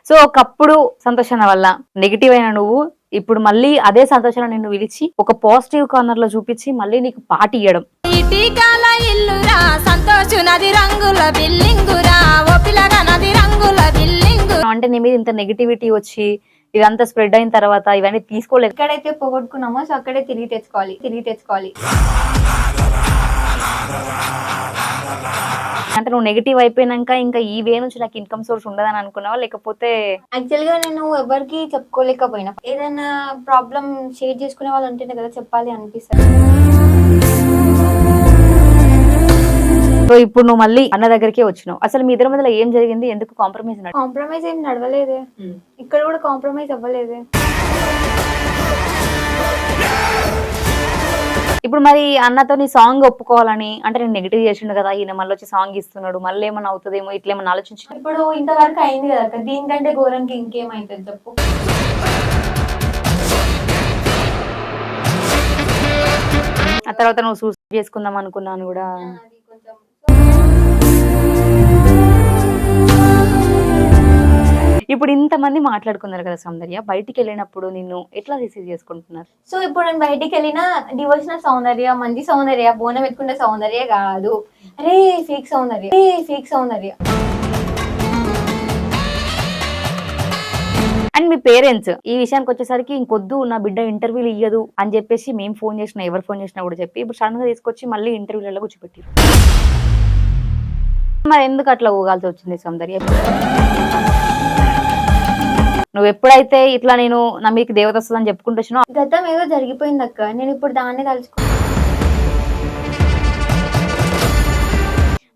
So ఒకప్పుడు సంతోషాన్ని వల్ల నెగిటివ్ అయిన నువ్వు ఇప్పుడు మళ్ళీ అదే సంతోషాన్ని నిన్ను పిలిచి ఒక పాజిటివ్ కార్నర్ లో చూపించి మళ్ళీ నీకు పార్టీ ఇవ్వడం. ఇటికాల ఇల్లురా సంతోషు నది రంగుల బిల్లింగురా ఓ పిల్లగా నది రంగుల బిల్లింగు. అంటే నీ మీద ఇంత నెగిటివిటీ వచ్చి ఇదంతా స్ప్రెడ్ అయిన తర్వాత ఇవన్నీ తీసుకోలేదు. ఎక్కడైతే పోగొట్టుకున్నామో సో అక్కడే తిరిగి తెచ్చుకోవాలి. అంటే నువ్వు నెగిటివ్ అయిపోయినాక ఇంకా ఈ వే నుంచి నాకు ఇన్కమ్ సోర్స్ ఉండదని అనుకున్నావా, లేకపోతే యాక్చువల్ గా నేను ఎవరికి చెప్పుకోలేకపోయినా ఏదైనా ప్రాబ్లం షేర్ చేసుకునే వాళ్ళు ఉంటేనే కదా చెప్పాలి అనిపిస్తుంది. సో ఇప్పుడు నువ్వు మళ్ళీ అన్న దగ్గరికే వచ్చినావు. అసలు మీ ఇద్దరి మధ్యలో ఏం జరిగింది, ఎందుకు కాంప్రమైజ్ ఏం నడవలేదే, ఇక్కడ కూడా కాంప్రమైజ్ అవ్వలేదే. ఇప్పుడు మరి అన్నతో నీ సాంగ్ ఒప్పుకోవాలని అంటే నేను నెగిటివ్ చేసిండు కదా, ఈయన మళ్ళీ వచ్చి సాంగ్ ఇస్తున్నాడు, మళ్ళీ ఏమన్నా అవుతుందేమో ఇట్లా ఏమన్నా ఆలోచించి ఇప్పుడు ఇంతవరకు అయింది కదా, దీనికంటే ఘోరంగా ఇంకేమైతుంది చెప్పు. ఆ తర్వాత నువ్వు సూసైడ్ చేసుకుందాం అనుకున్నాను కూడా. ఇప్పుడు ఇంతమంది మాట్లాడుకున్నారు కదా సౌందర్య, బయటికి వెళ్ళినప్పుడు నిన్ను ఎట్లా రిసీవ్ చేసుకుంటున్నారు? సో ఇప్పుడు నేను బయటికి వెళ్ళిన డివోషనల్ సౌందర్య, మంచి సౌందర్య, బోనం పెట్టుకునే సౌందర్య కాదు, అరే fake Soundarya. And me parents ఈ విషయానికి వచ్చేసరికి ఇంకొద్దు నా బిడ్డ ఇంటర్వ్యూలు ఇయ్యదు అని చెప్పేసి మేము ఫోన్ చేసినా, ఎవరు ఫోన్ చేసినా కూడా చెప్పి ఇప్పుడు సడన్ గా తీసుకొచ్చి మళ్ళీ ఇంటర్వ్యూలలో కూర్చోబెట్టారు. మరి ఎందుకు అట్లా ఊగాల్సి వచ్చింది సౌందర్య? నువ్వు ఎప్పుడైతే ఇట్లా నేను నా మీకు దేవత వస్తుందని చెప్పుకుంటూ వచ్చినావు, గతం ఏదో జరిగిపోయింది అక్క, నేను ఇప్పుడు దాన్ని తలుచుకో.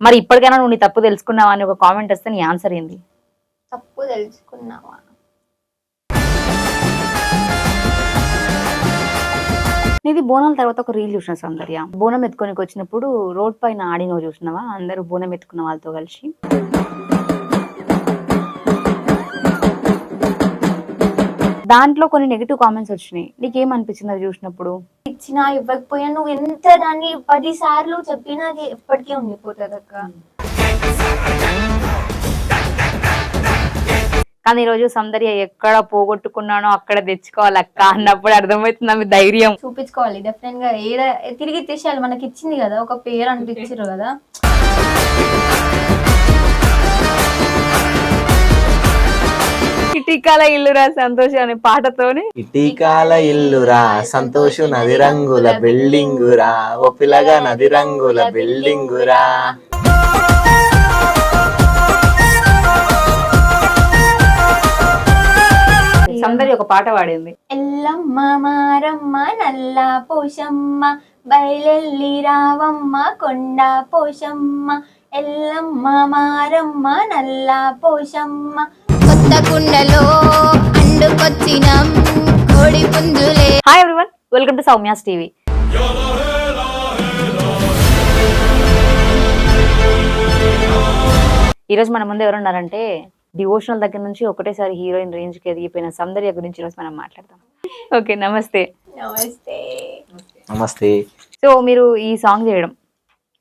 మరి ఇప్పటికైనా నువ్వు నీ తప్పు తెలుసుకున్నావా అని ఒక కామెంట్ వస్తే నీ ఆన్సర్ ఏంది? తప్పు తెలుసుకున్నావా? నీది బోనాల తర్వాత ఒక రీల్ చూసిన సౌందర్య, బోనం ఎత్తుకొని వచ్చినప్పుడు రోడ్ పైన ఆడినో చూసినావా, అందరూ బోనం ఎత్తుకున్న వాళ్ళతో కలిసి. దాంట్లో కొన్ని నెగిటివ్ కామెంట్స్ వచ్చినాయి, నీకేమనిపించింది అది చూసినప్పుడు? ఇచ్చినా ఇవ్వకపోయినా నువ్వు ఎంత దాన్ని 10 సార్లు చెప్పినా అది ఎప్పటికీ ఉండిపోతుంది అక్క. కానీ ఈరోజు సౌందర్య ఎక్కడ పోగొట్టుకున్నానో అక్కడ తెచ్చుకోవాలి అక్క అన్నప్పుడు అర్థమవుతుంది ఆమె ధైర్యం. చూపించుకోవాలి డెఫినెట్ గా, తిరిగి తెచ్చేయాలి. మనకి ఇచ్చింది కదా ఒక పేరు అంటూ ఇచ్చారు కదా. ఇటీకాల ఇల్లురా సంతోష్ అనే పాటతోని, ఇటీకాల ఇల్లురా సంతోషు నది రంగుల బిల్డింగురా ఓ పిల్లగా నది రంగుల బిల్డింగురా. సౌందర్య ఒక పాట పాడింది, ఎల్లమ్మ మారమ్మ నల్ల పోషమ్మ బయలెల్లి రావమ్మ కొండ పోషమ్మ, ఎల్లమ్మ మారమ్మ నల్ల పోషమ్మ కొత్త కుండలో అండుకొచ్చినం కోడి పుంజులే. Hi everyone, welcome to Soumya's TV. ఈరోజు మన ముందు ఎవరున్నారంటే డివోషనల్ దగ్గర నుంచి ఒకటేసారి హీరోయిన్ రేంజ్ కి ఎదిగిపోయిన సౌందర్య గురించి ఈరోజు మనం మాట్లాడతాం. ఓకే, నమస్తే. నమస్తే. సో మీరు ఈ సాంగ్ చేయడం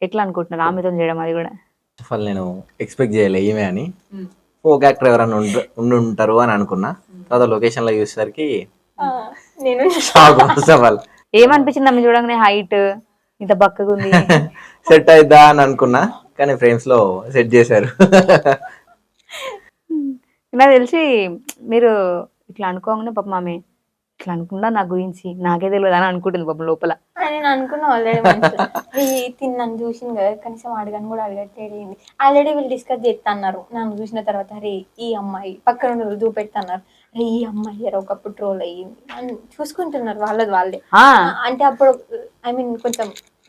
ఎట్లా అనుకుంటున్నారు, ఆమెతో చేయడం? అది కూడా అసలు నేను ఎక్స్పెక్ట్ చేయలే ఈమె అని, ఫోక్ యాక్టర్ ఎవరైనా ఉంటారు అని అనుకున్నా. తర్వాత లొకేషన్ లో చూసేసరికి షాక్. అసలు ఏమనిపించింది ఆమె చూడగానే? హైట్ ఇంత బక్కగా ఉంది, సెట్ అయిద్దా అని అనుకున్నా, కానీ ఫ్రేమ్స్ లో సెట్ చేశారు. నాకు తెలిసి మీరు ఇట్లా అనుకోగానే పాపం ఆమె ఇట్లా అనుకుందా నా గురించి నాకే తెలియదు అని అనుకుంటుంది పాపం లోపల. నేను అనుకున్నా ఆల్రెడీ తిన్నాను చూసింది కదా, కనీసం అడగని కూడా అడగట్లేదు. ఆల్రెడీ వీళ్ళు డిస్కస్ చేస్తా అన్నారు నన్ను చూసిన తర్వాత, అరే ఈ అమ్మాయి పక్కన చూపెట్టన్నారు, అరే ఈ అమ్మాయి ఒకప్పుడు ట్రోల్ అయ్యింది అని చూసుకుంటున్నారు వాళ్ళే. అంటే అప్పుడు ఐ మీన్ కొంచెం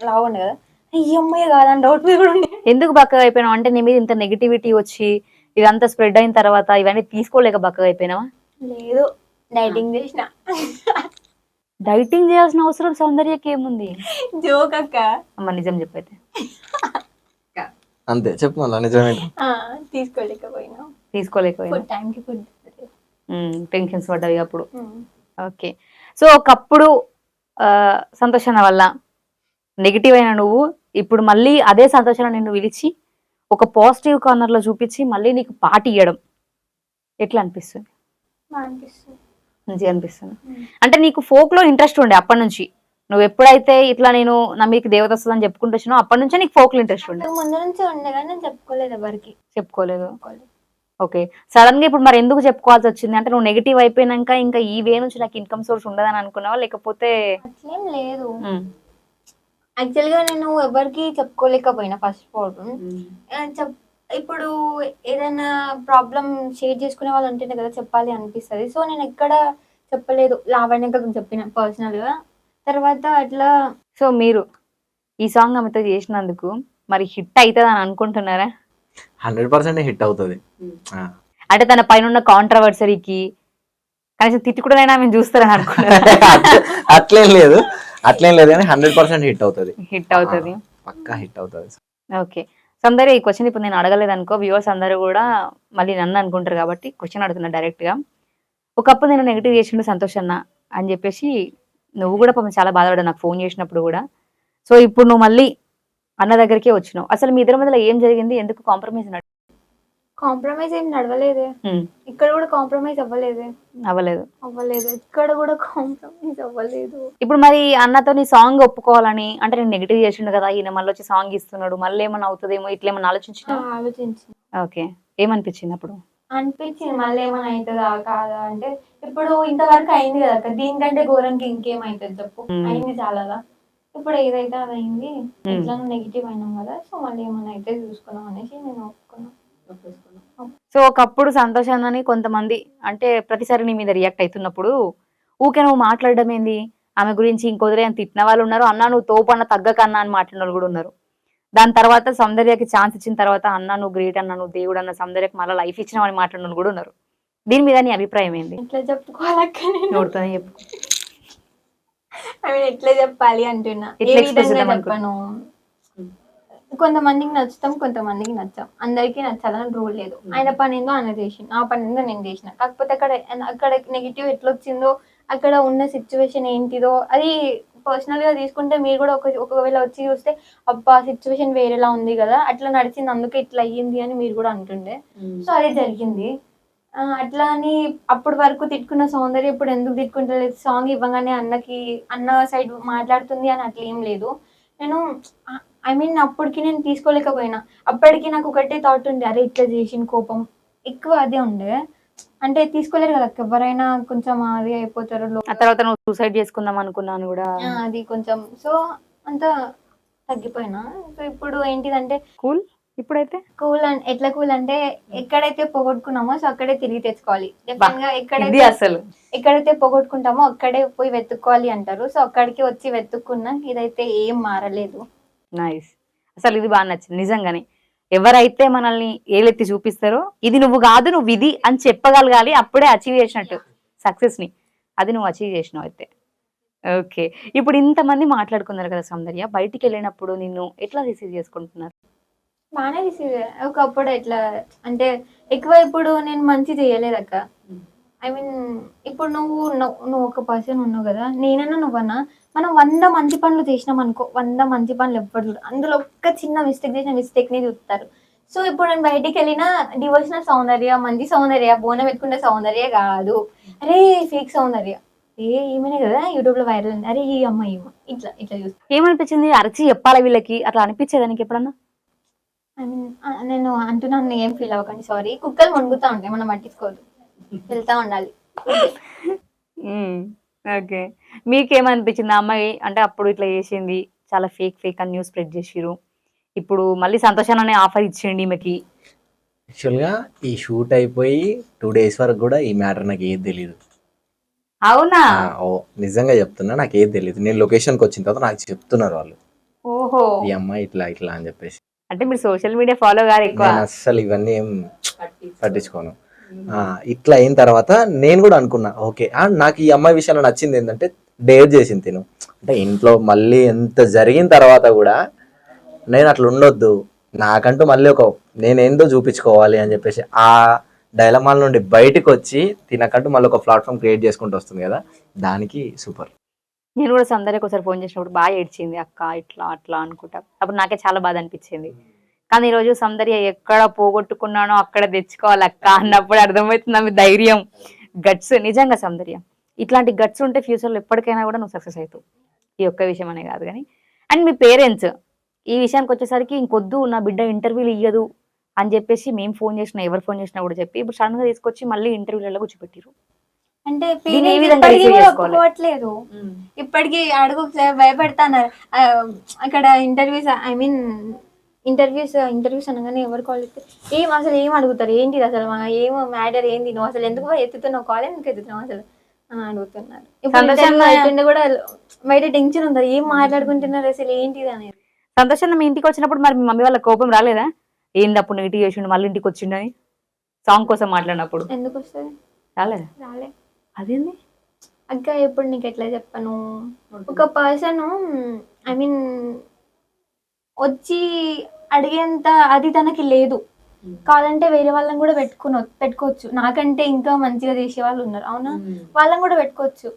లావు ఉండే కదా, ఈ అమ్మాయి కాదని డౌట్ మీద కూడా ఉండే. ఎందుకు బక్కగా అయిపోయినావు అంటే నీ మీద ఇంత నెగిటివిటీ వచ్చి ఇదంతా స్ప్రెడ్ అయిన తర్వాత ఇవన్నీ తీసుకోలేక బక్కగా అయిపోయినావా? లేదు, డైటింగ్ చేసిన. డైటింగ్ చేయాల్సిన అవసరం సౌందర్యకి ఏముంది? జోక్ అక్క. అమ్మ నిజం చెప్పైతే. అంతే చెప్పు మళ్ళీ, నిజమే. తీసుకోలేకపోయినా టైంకి ఫుడ్ టెన్షన్స్ పడ్డవి అప్పుడు. ఓకే, సో ఒకప్పుడు సంతోషాన్ని వల్ల నెగిటివ్ అయిన నువ్వు ఇప్పుడు మళ్ళీ అదే సంతోషాన్ని నిన్ను పిలిచి ఒక పాజిటివ్ కార్నర్ లో చూపించి మళ్ళీ నీకు పార్టీ ఇవ్వడం. ఎట్లా అనిపిస్తుంది? బాగా అనిపిస్తుంది. మంచిగా అనిపిస్తుంది. అంటే నీకు ఫోక్ లో ఇంట్రెస్ట్ ఉండే అప్పటి నుంచి, నువ్వు ఎప్పుడైతే ఇట్లా నేను నా మీకు దేవత వస్తుందని చెప్పుకుంటూ వచ్చినావు అప్పటి నుంచే నీకు ఫోక్ లో ఇంట్రెస్ట్ ఉండే? అంతకు ముందు నుంచే ఉండే కానీ నేను చెప్పుకోలేదు ఎవరికి. చెప్పుకోలేదు. ఓకే, సడన్ గా ఇప్పుడు మరి ఎందుకు చెప్పుకోవాల్సి వచ్చింది? అంటే నువ్వు నెగిటివ్ అయిపోయినాక ఇంకా ఈ వే నుంచి నాకు ఇన్కమ్ సోర్స్ ఉండదని అనుకున్నావా, లేకపోతే? అట్లేం లేదు. యాక్చువల్ గా నేను ఎవరికి చెప్పుకోలేకపోయినా ఫస్ట్ ఆఫ్ ఆల్. ఇప్పుడు ఏదైనా ప్రాబ్లం షేర్ చేసుకునే వాళ్ళు ఉంటేనే కదా చెప్పాలి అనిపిస్తుంది. సో నేను ఎక్కడ చెప్పలేదు, లావణ్యకు చెప్పిన పర్సనల్ గా. తర్వాత అట్లా. సో మీరు ఈ సాంగ్ ఆమెతో చేసినందుకు మరి హిట్ అవుతుంది అని అనుకుంటున్నారా? 100% హిట్ అవుతుంది. అంటే తన పైన ఉన్న కాంట్రవర్సరీకి కనీసం తిట్టుకుడైనా మేము చూస్తారని అనుకున్నారా? అట్లేం లేదు కానీ 100% హిట్ అవుతుంది. హిట్ అవుతుంది, పక్కా హిట్ అవుతుంది. ఓకే. సో అందరూ ఈ క్వశ్చన్ ఇప్పుడు నేను అడగలేదు అనుకో, వ్యూవర్స్ అందరూ కూడా మళ్ళీ నన్ను అనుకుంటారు కాబట్టి క్వశ్చన్ అడుగుతున్నా డైరెక్ట్ గా. ఒకప్పుడు నేను నెగిటివ్ చేసిండు సంతోష్ అన్న అని చెప్పేసి నువ్వు కూడా పాపం చాలా బాధపడ్డా నాకు ఫోన్ చేసినప్పుడు కూడా. సో ఇప్పుడు నువ్వు మళ్ళీ అన్న దగ్గరికే వచ్చినావు. అసలు మీ ఇద్దరి మధ్యలో ఏం జరిగింది? ఎందుకు కాంప్రమైజ్ కాంప్రమైజ్ ఏం నడవలేదే. ఇక్కడ కూడా కాంప్రమైజ్ అవ్వలేదు. ఇక్కడ కూడా కాంప్రమైజ్ అవ్వలేదు. ఇప్పుడు మరి అన్నతో నీ సాంగ్ ఒప్పుకోవాలని, అంటే నేను నెగిటివ్ చేసిండు కదా ఈయన మళ్ళీ వచ్చి సాంగ్ ఇస్తున్నాడు, మళ్ళీ ఏమన్నా అవుతుందేమో ఇట్లా ఏమన్నా ఆలోచించిన? ఓకే, ఏమనిపించింది అప్పుడు? అనిపించింది మళ్ళీ ఏమైనా అవుతుందా కాదా అంటే, ఇప్పుడు ఇంతవరకు అయింది కదా అక్క, దీనికంటే ఘోరంకి ఇంకేమైతుంది చెప్పు. అయింది చాలా. ఇప్పుడు ఏదైతే అది అయింది, ఇట్లా నెగిటివ్ అయినాం కదా, సో మళ్ళీ ఏమైనా అయితే చూసుకున్నాం అనేసి నేను ఒప్పుకున్నాను. సో ఒకప్పుడు సంతోష్ అన్నని కొంతమంది అంటే ప్రతిసారి నీ మీద రియాక్ట్ అవుతున్నప్పుడు ఊకే నువ్వు మాట్లాడడం ఏంది ఆమె గురించి, ఇంకొదిరే అని తిట్టిన వాళ్ళు ఉన్నారు, అన్న నువ్వు తోపన్న తగ్గకన్నా అని మాట్లాడిన వాళ్ళు కూడా ఉన్నారు. దాని తర్వాత సౌందర్యకి ఛాన్స్ ఇచ్చిన తర్వాత అన్న నువ్వు గ్రేట్ అన్న, నువ్వు దేవుడు అన్న, సౌందర్యకి మళ్ళీ లైఫ్ ఇచ్చిన అని మాట్లాడిన వాళ్ళు కూడా ఉన్నారు. దీని మీద నీ అభిప్రాయం ఏంది? ఎట్లా చెప్పుకోవాలక్క, నోడుతోనే చెప్పు. ఎట్లా చెప్పాలి అంటున్నా, ఏ విధంగా చెప్పను. కొంతమందికి నచ్చుతాం, కొంతమందికి నచ్చాం. అందరికీ నచ్చాలని రూల్ లేదు. ఆయన పని ఏందో ఆయన చేసి, నా పని ఏందో నేను చేసిన. కాకపోతే అక్కడ నెగిటివ్ ఎట్లా వచ్చిందో, అక్కడ ఉన్న సిచ్యువేషన్ ఏంటిదో అది పర్సనల్ గా తీసుకుంటే మీరు కూడా ఒకవేళ వచ్చి చూస్తే అబ్బా సిచ్యువేషన్ వేరేలా ఉంది కదా, అట్లా నడిచింది అందుకే ఇట్లా అయ్యింది అని మీరు కూడా అంటుండే. సో అదే జరిగింది. అట్లా అని అప్పటి వరకు తిట్టుకున్న సౌందర్య ఇప్పుడు ఎందుకు తిట్టుకుంటలేదు, సాంగ్ ఇవ్వగానే అన్న సైడ్ మాట్లాడుతుంది అని అట్లా ఏం లేదు. నేను అప్పటికి నేను తీసుకోలేకపోయినా. అప్పటికి నాకు ఒకటే థాట్ ఉండే, అరే ఇట్లా చేసిన కోపం ఎక్కువ అదే ఉండే. అంటే తీసుకోలేరు కదా ఎవరైనా, కొంచెం అది అయిపోతారు. ఆ తర్వాత నువ్వు సూసైడ్ చేసుకుందాం అనుకున్నాను కూడా, అది కొంచెం సో అంత తగ్గిపోయినా. సో ఇప్పుడు ఏంటిదంటే కూల్. ఇప్పుడైతే కూల్ ఎట్లా కూల్ అంటే, ఎక్కడైతే పోగొట్టుకున్నామో సో అక్కడే తిరిగి తెచ్చుకోవాలి. ఎక్కడైతే పోగొట్టుకుంటామో అక్కడే పోయి వెతుక్కోవాలి అంటారు. సో అక్కడికి వచ్చి వెతుక్కున్నా, ఇదైతే ఏం మారలేదు. నైస్. అసలు ఇది బాగా నచ్చింది నిజంగానే. ఎవరైతే మనల్ని ఏలెత్తి చూపిస్తారో ఇది నువ్వు కాదు నువ్వు ఇది అని చెప్పగలగాలి, అప్పుడే అచీవ్ చేసినట్టు సక్సెస్ ని. అది నువ్వు అచీవ్ చేసినావు అయితే. ఓకే, ఇప్పుడు ఇంతమంది మాట్లాడుకున్నారు కదా సౌందర్య, బయటికి వెళ్ళినప్పుడు నిన్ను ఎట్లా రిసీవ్ చేసుకుంటున్నారు? బాగానే రిసీవ్. ఒకప్పుడు ఎట్లా అంటే ఎక్కువ, ఇప్పుడు నేను మంచి చేయలేదు అక్క. ఇప్పుడు నువ్వు ఒక పర్సన్ ఉన్నావు కదా, నేనన్నా నువ్వన్నా, మనం 100 మంచి పనులు చేసినాం అనుకో, 100 మంచి పనులు ఎప్పుడు అందులో ఒక్క చిన్న మిస్టేక్ చేసిన మిస్టేక్ ని చూస్తారు. సో ఇప్పుడు నేను బయటికి వెళ్ళిన డివోషనల్ సౌందర్య, మంచి సౌందర్య, బోనం పెట్టుకునే సౌందర్య కాదు, అరే ఫేక్ సౌందర్య, ఈమెనే కదా యూట్యూబ్ లో వైరల్ ఉంది, అరే ఈ అమ్మాయి ఇట్లా ఇట్లా చూస్తా. ఏమనిపించింది? అరచి చెప్పాలి వీళ్ళకి అట్లా అనిపించేదానికి ఎప్పుడన్నా? నేను అంటున్నాను, ఏం ఫీల్ అవ్వకండి, సారీ. కుక్కలు మునుగుతా ఉంటాయి, మనం పట్టించుకోవద్దు, వెళ్తా ఉండాలి. ఓకే, మీకేమనిపించింది? అమ్మాయి అంటే అప్పుడు ఇట్లా చేసింది చాలా ఫేక్ అని న్యూస్ స్ప్రెడ్ చేసిరు, ఇప్పుడు మళ్ళీ సంతోషాన్ని ఆఫర్ ఇచ్చిండి ఈమెకి. యాక్చువల్గా ఈ షూట్ అయిపోయి 2 days వరకు కూడా ఈ మ్యాటర్ నాకు ఏది తెలియదు. అవునా? నిజంగా చెప్తున్నా, నాకు ఏది తెలియదు. నేను లొకేషన్కి వచ్చిన తర్వాత నాకు చెప్తున్నారు వాళ్ళు, ఓహో ఈ అమ్మాయి ఇట్లా ఇట్లా అని చెప్పేసి. అంటే మీరు సోషల్ మీడియా ఫాలో గారు ఎక్కువ? అస్సలు ఇవన్నీ ఏం పట్టించుకోను. ఇట్లా అయిన తర్వాత నేను కూడా అనుకున్నా, ఓకే నాకు ఈ అమ్మాయి విషయంలో నచ్చింది ఏంటంటే డేర్ చేసింది తిను. అంటే ఇంట్లో మళ్ళీ ఎంత జరిగిన తర్వాత కూడా నేను అట్లా ఉండొద్దు, నాకంటూ మళ్ళీ నేనేందో చూపించుకోవాలి అని చెప్పేసి ఆ డైలమాల నుండి బయటకు వచ్చి తినకంటూ మళ్ళీ ఒక ప్లాట్ఫామ్ క్రియేట్ చేసుకుంటూ వస్తుంది కదా, దానికి సూపర్. నేను కూడా సౌందర్యకి ఒకసారి ఫోన్ చేసినప్పుడు బాగా ఏడ్చింది, అక్క ఇట్లా అట్లా అనుకుంటా. అప్పుడు నాకే చాలా బాధ అనిపించింది. కానీ ఈరోజు సౌందర్య ఎక్కడ పోగొట్టుకున్నానో అక్కడ తెచ్చుకోవాలి అక్క అన్నప్పుడు అర్థమవుతుంది ఆమె ధైర్యం, గట్స్. నిజంగా సౌందర్య, ఇట్లాంటి గట్స్ ఉంటే ఫ్యూచర్లో ఎప్పటికైనా కూడా నువ్వు సక్సెస్ అవుతావు. ఈ ఒక్క విషయం అనే కాదు కానీ. అండ్ మీ పేరెంట్స్ ఈ విషయానికి వచ్చేసరికి ఇంకొద్దు నా బిడ్డ ఇంటర్వ్యూలు ఇయ్యదు అని చెప్పేసి మేము ఫోన్ చేసినా, ఎవరు ఫోన్ చేసినా కూడా చెప్పి ఇప్పుడు సడన్ గా తీసుకొచ్చి మళ్ళీ ఇంటర్వ్యూలలో కూర్చోబెట్టిరు. అంటే దీన్ని ఏ parents విధంగా ఇప్పటికీ receive కూడా చేసుకోవాలి? ఒప్పుకోవట్లేదు. ఇప్పటికీ అడుగు భయపడతాన్నారు. అక్కడ ఇంటర్వ్యూస్ అనగానే ఎవరు కాల్ చేస్తే ఏం అడుగుతారు, ఏంటిది అసలు ఏం మ్యాటర్ ఏంది, నువ్వు అసలు ఎందుకు ఎత్తుతున్నావు, కాల్ ఎందుకు ఎత్తుతున్నావు అసలు అని అడుగుతున్నారు. ఇప్పుడు interview అవుతుండే కూడా బయట టెన్షన్ ఉంది, ఏం మాట్లాడుకుంటున్నారు అసలు ఏంటిది అనేది. సంతోషం మీ ఇంటికి వచ్చినప్పుడు మరి మీ మమ్మీ వాళ్ళ కోపం రాలేదా? ఏంది అప్పుడు నెగిటివ్ చేసిండు మళ్ళీ ఇంటికి వచ్చిండని సాంగ్ కోసం మాట్లాడినప్పుడు? ఎందుకు వస్తుంది, రాలేదా? రాలే. అదేంది అక్క ఎప్పుడు నీకు ఎట్లా చెప్పను, ఒక పర్సన్ వచ్చి అడిగేంత అది తనకి లేదు. కావాలంటే వేరే వాళ్ళని కూడా పెట్టుకోవచ్చు, నాకంటే ఇంకా మంచిగా చేసే వాళ్ళు ఉన్నారు అవునా, వాళ్ళని కూడా పెట్టుకోవచ్చు.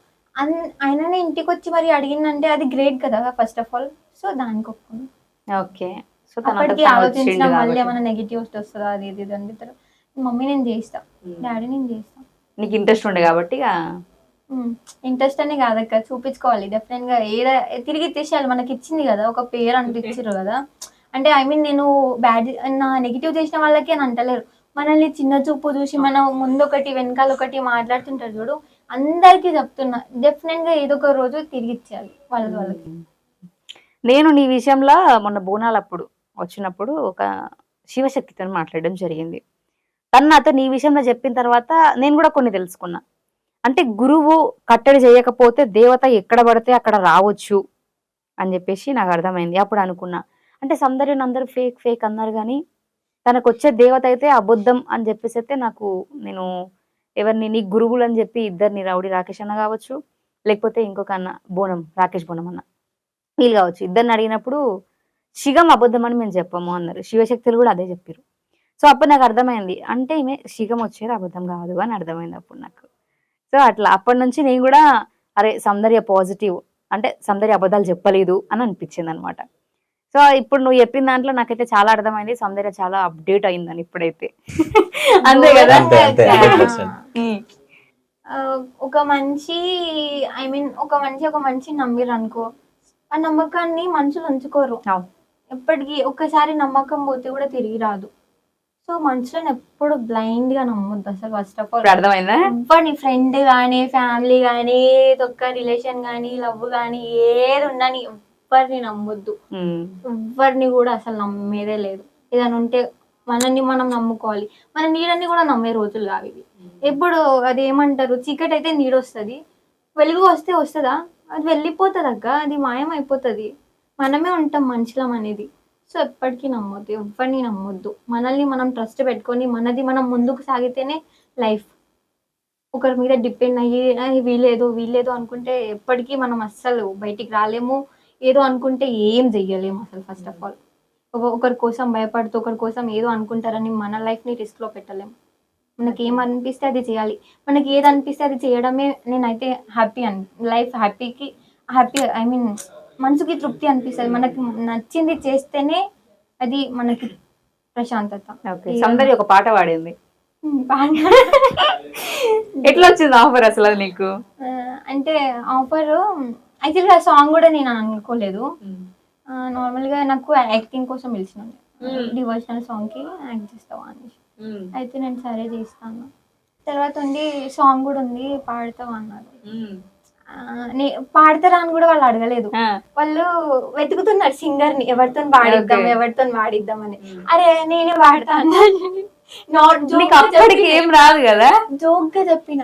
ఆయననే ఇంటికి వచ్చి మరి అడిగిందంటే అది గ్రేట్ కదా ఫస్ట్ ఆఫ్ ఆల్. సో దానికి ఒప్పుకున్నాను. ఓకే. సో అప్పటికి ఆలోచించిన మళ్ళీ ఏమైనా నెగిటివ్ వస్తుందా అది ఇది అంటారు. మమ్మీ నేను చేస్తా, డాడీ నేను చేస్తా. నీకు ఇంట్రెస్ట్ ఉండే కాబట్టి ఇంట్రెస్ట్ అనే కాదక్క, చూపించుకోవాలి డెఫినెట్ గా. తిరిగి ఇచ్చేసేయాలి, మనకి ఇచ్చింది కదా ఒక పేరు అంటూ ఇచ్చారు కదా. అంటే నేను బ్యాడ్ నా నెగిటివ్ చేసిన వాళ్ళకి అని అంటలేరు, మనల్ని చిన్న చూపు చూసి మనం ముందు ఒకటి వెనకాల ఒకటి మాట్లాడుతుంటారు చూడు, అందరికీ చెప్తున్నా డెఫినెట్ గా ఏదో ఒక రోజు తిరిగి ఇచ్చేయాలి వాళ్ళకి. నేను నీ విషయంలో మొన్న బోనాలప్పుడు వచ్చినప్పుడు ఒక శివశక్తితో మాట్లాడడం జరిగింది. తను నాతో నీ విషయంలో చెప్పిన తర్వాత నేను కూడా కొన్ని తెలుసుకున్నా. అంటే గురువు కట్టడి చేయకపోతే దేవత ఎక్కడ పడితే అక్కడ రావచ్చు అని చెప్పేసి నాకు అర్థమైంది. అప్పుడు అనుకున్నా, అంటే సౌందర్యం అందరూ ఫేక్ ఫేక్ అన్నారు కానీ తనకు వచ్చే దేవత అయితే అబద్ధం అని చెప్పేసి అయితే నాకు, నేను ఎవరిని నీ గురువులు అని చెప్పి ఇద్దరిని రౌడీ రాకేష్ అన్న కావచ్చు, లేకపోతే ఇంకొక అన్న రాకేష్ బోనం అన్న వీళ్ళు కావచ్చు, ఇద్దరిని అడిగినప్పుడు శిగం అబద్ధం అని మేము చెప్పము అన్నారు. శివశక్తులు కూడా అదే చెప్పారు. సో అప్పుడు నాకు అర్థమైంది, అంటే ఈమె శిగం వచ్చేది అబద్ధం కాదు అని అర్థమైంది అప్పుడు నాకు. సో అట్లా అప్పటి నుంచి నేను కూడా అరే సౌందర్య పాజిటివ్, అంటే సౌందర్య అబద్ధాలు చెప్పలేదు అని అనిపించింది అనమాట. సో ఇప్పుడు నువ్వు చెప్పిన దాంట్లో నాకైతే చాలా అర్థమైంది, సౌందర్య చాలా అప్డేట్ అయిందని ఇప్పుడైతే. అంతే కదా? ఒక మనిషి ఒక మనిషి నమ్మిరు అనుకో, ఆ నమ్మకాన్ని మనుషులు ఉంచుకోరు ఎప్పటికీ. ఒక్కసారి నమ్మకం పోతే కూడా తిరిగి రాదు. సో మనుషులను ఎప్పుడు బ్లైండ్ గా నమ్మొద్దు అసలు ఫస్ట్ ఆఫ్ ఆల్. అర్థమైందా? ఎవ్వరిని ఫ్రెండ్ గానీ ఫ్యామిలీ గానీ ఏదొక్క రిలేషన్ గానీ లవ్ గానీ ఏది ఉండని ఎవ్వరిని నమ్మొద్దు. ఎవ్వరిని కూడా అసలు నమ్మేదే లేదు. ఏదైనా ఉంటే మనల్ని మనం నమ్ముకోవాలి. మన నీడని కూడా నమ్మే రోజులు కావు ఇవి. ఎప్పుడు అది ఏమంటారు, చీకటి అయితే నీడ వస్తుంది, వెలుగు వస్తే వస్తుందా, అది వెళ్ళిపోతుంది అక్క, అది మాయం అయిపోతుంది. మనమే ఉంటాం మనుషులం అనేది. సో ఎప్పటికీ నమ్మొద్దు, ఎవరిని నమ్మొద్దు. మనల్ని మనం ట్రస్ట్ పెట్టుకొని మనది మనం ముందుకు సాగితేనే లైఫ్. ఒకరి మీద డిపెండ్ అయ్యి వీలేదు అనుకుంటే ఎప్పటికీ మనం అస్సలు బయటికి రాలేము. ఏదో అనుకుంటే ఏం చెయ్యలేము అసలు ఫస్ట్ ఆఫ్ ఆల్. ఒకరి కోసం భయపడుతూ ఒకరి కోసం ఏదో అనుకుంటారని మన లైఫ్ని రిస్క్లో పెట్టలేము. మనకి ఏం అనిపిస్తే అది చేయాలి. మనకి ఏది అనిపిస్తే అది చేయడమే నేనైతే లైఫ్ హ్యాపీ మనసుకి తృప్తి అనిపిస్తుంది. మనకి నచ్చింది చేస్తేనే అది మనకి ప్రశాంతత. సౌందర్య ఒక పాట పాడింది, ఎట్లా వచ్చింది ఆఫర్ అసలు అది నీకు? అంటే ఆఫర్ యాక్చువల్గా ఆ సాంగ్ కూడా నేను అనుకోలేదు. నార్మల్ గా నాకు యాక్టింగ్ కోసం పిలిచినాను, డివోషనల్ సాంగ్ కి యాక్ట్ చేస్తావా అనేసి. అయితే నేను సరే చేస్తాను. తర్వాత ఉండి సాంగ్ కూడా ఉంది పాడతావా అన్నారు. పాడతారా అని కూడా వాళ్ళు అడగలేదు, వాళ్ళు వెతుకుతున్నారు సింగర్ ని, ఎవరితో పాడిద్దాం అని. అరే నేనే పాడతా ఏం రాదు కదా, జోక్ గా చెప్పిన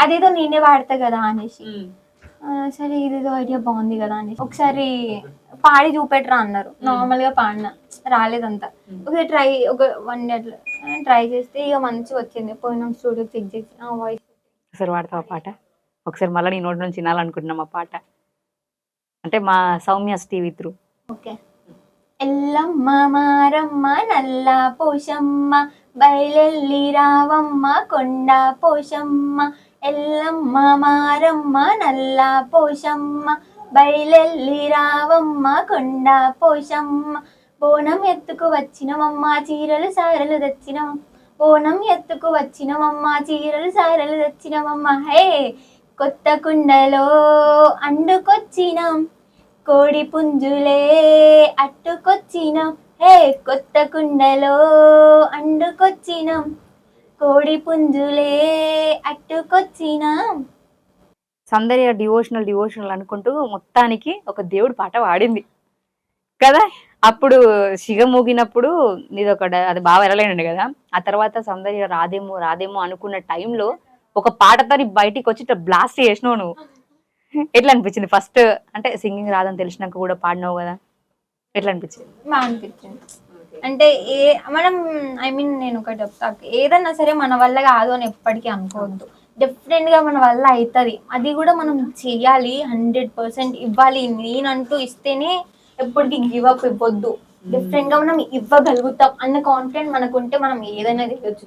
అదేదో నేనే పాడతా కదా అనేసి. సరే ఇదేదో ఐడియా బాగుంది కదా అనేసి ఒకసారి పాడి చూపెట్టరా అన్నారు. నార్మల్ గా పాడిన, రాలేదంతా. ఒకసారి ఒక 1 day ట్రై చేస్తే ఇక మంచిగా వచ్చింది. పోయినాం స్టూడియో చెక్ చేసి వాయిస్. ఒకసారి పాడతావా పాట? ఒకసారి మళ్ళీ నీ నోటి నుంచి వినాలనుకుంటున్నాం ఆ పాట, అంటే మా Soumya TV through. Okay. Yellamma Maramma నల్ల పోషమ్మ బయలెల్లి రావమ్మ కొండ పోషమ్మ. ఎల్లమ్మ మారమ్మ నల్ల పోషమ్మ బయలెల్లి రావమ్మ కొండ పోషమ్మ. బోనం ఎత్తుకు వచ్చినమమ్మ చీరలు సారలు తెచ్చినం, బోనం ఎత్తుకు వచ్చినమమ్మ చీరలు సారలు తెచ్చినమమ్మ. హే కొత్త కుండలో అండుకొచ్చినాం, కోడి పుంజులే అట్టుకొచ్చినాం. హే కొత్త కుండలో అండుకొచ్చినాం, కోడి పుంజులే అట్టుకొచ్చినాం. సౌందర్య డివోషనల్ అనుకుంటూ మొత్తానికి ఒక దేవుడి పాట పాడింది కదా. అప్పుడు శిగ మూగినప్పుడు నీది అది బాగా వెళ్ళలేనండి కదా. ఆ తర్వాత సౌందర్య రాదేమో అనుకున్న టైంలో ఒక పాటతో బయటికి వచ్చి ఇట్లా బ్లాస్ట్ చేసినావు నువ్వు. ఎట్లా అనిపించింది ఫస్ట్? అంటే సింగింగ్ రాదని తెలిసినాక కూడా పాడినావు కదా, ఎట్లా అనిపించింది? బాగా అనిపించింది. అంటే మనం నేను ఒకటి చెప్తా, ఏదన్నా సరే మన వల్ల కాదు అని ఎప్పటికీ అనుకోవద్దు. డెఫినెట్ గా మన వల్ల అవుతుంది, అది కూడా మనం చెయ్యాలి, 100% ఇవ్వాలి. నేనంటూ ఇస్తేనే ఎప్పటికీ గివ్ అప్ ఇవ్వద్దు. డెఫినెట్ గా మనం ఇవ్వగలుగుతాం అన్న కాన్ఫిడెంట్ మనకుంటే మనం ఏదైనా చేయొచ్చు.